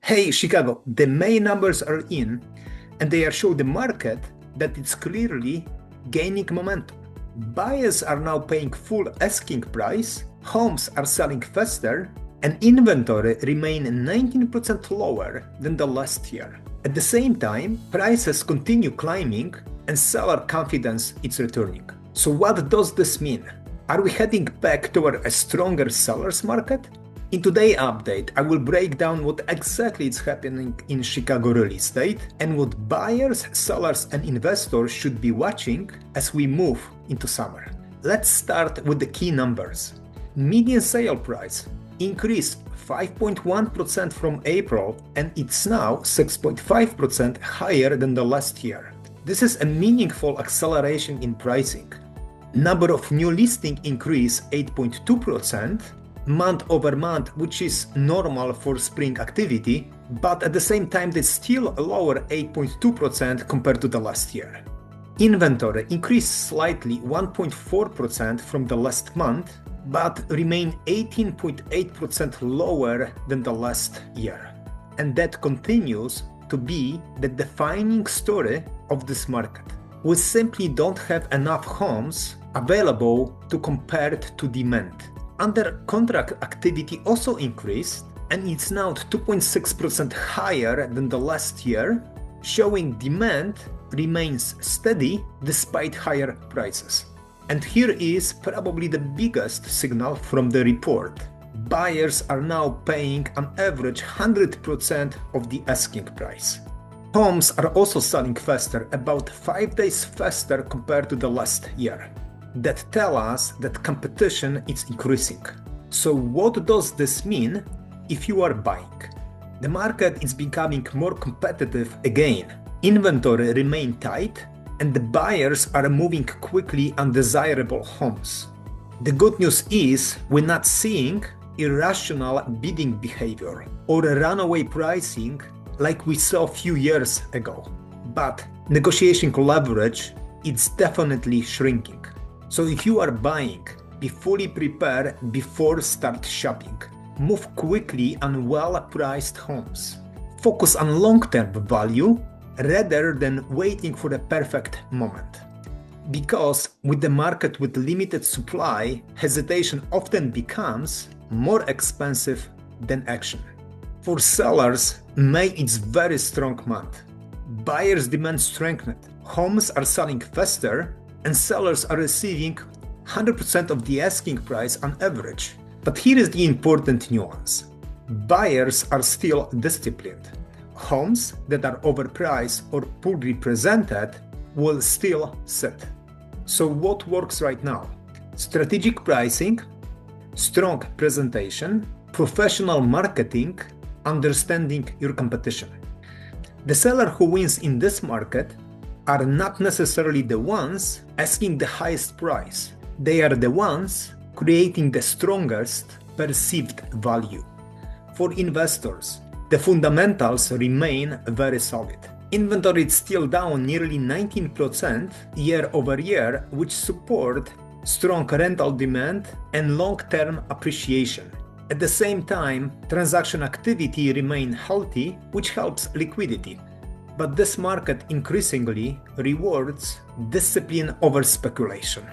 Hey, Chicago, the May numbers are in, and they are showing the market that it's clearly gaining momentum. Buyers are now paying full asking price, homes are selling faster, and inventory remain 19% lower than the last year. At the same time, prices continue climbing and seller confidence is returning. So what does this mean? Are we heading back toward a stronger seller's market? In today's update, I will break down what exactly is happening in Chicago real estate and what buyers, sellers, and investors should be watching as we move into summer. Let's start with the key numbers. Median sale price increased 5.1% from April, and it's now 6.5% higher than the last year. This is a meaningful acceleration in pricing. Number of new listings increased 8.2%, month over month, which is normal for spring activity, but at the same time it's still lower 8.2% compared to the last year. Inventory increased slightly 1.4% from the last month, but remained 18.8% lower than the last year. And that continues to be the defining story of this market. We simply don't have enough homes available to compare to demand. Under contract activity also increased, and it's now 2.6% higher than the last year, showing demand remains steady despite higher prices. And here is probably the biggest signal from the report. Buyers are now paying on average 100% of the asking price. Homes are also selling faster, about 5 days faster compared to the last year. That tell us that competition is increasing. So what does this mean if you are buying? The market is becoming more competitive again. Inventory remain tight, and the buyers are moving quickly on desirable homes. The good news is we're not seeing irrational bidding behavior or runaway pricing like we saw a few years ago. But negotiation leverage is definitely shrinking. So if you are buying, be fully prepared before start shopping. Move quickly on well-priced homes. Focus on long-term value rather than waiting for the perfect moment. Because with the market with limited supply, hesitation often becomes more expensive than action. For sellers, May is very strong month. Buyers' demand strengthened, homes are selling faster, and sellers are receiving 100% of the asking price on average. But here is the important nuance. Buyers are still disciplined. Homes that are overpriced or poorly presented will still sit. So what works right now? Strategic pricing, strong presentation, professional marketing, understanding your competition. The seller who wins in this market are not necessarily the ones asking the highest price. They are the ones creating the strongest perceived value. For investors, the fundamentals remain very solid. Inventory is still down nearly 19% year over year, which support strong rental demand and long-term appreciation. At the same time, transaction activity remains healthy, which helps liquidity. But this market increasingly rewards discipline over speculation.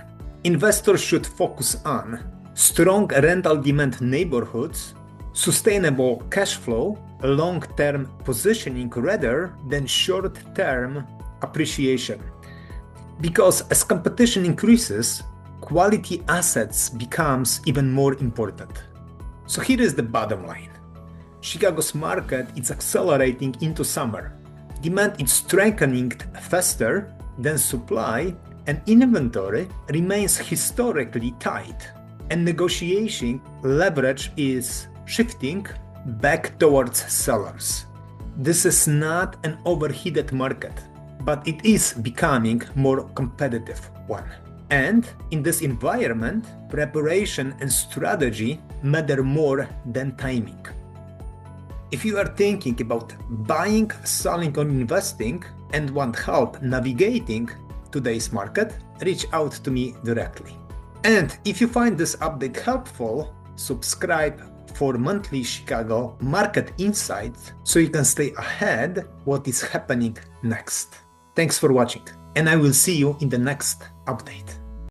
Investors should focus on strong rental demand neighborhoods, sustainable cash flow, long-term positioning rather than short-term appreciation. Because as competition increases, quality assets becomes even more important. So here is the bottom line. Chicago's market is accelerating into summer. Demand is strengthening faster than supply, and inventory remains historically tight, and negotiation leverage is shifting back towards sellers. This is not an overheated market, but it is becoming more competitive one. And in this environment, preparation and strategy matter more than timing. If you are thinking about buying, selling, or investing and want help navigating today's market, reach out to me directly. And if you find this update helpful, subscribe, for monthly Chicago market insights so you can stay ahead what is happening next. Thanks for watching, and I will see you in the next update.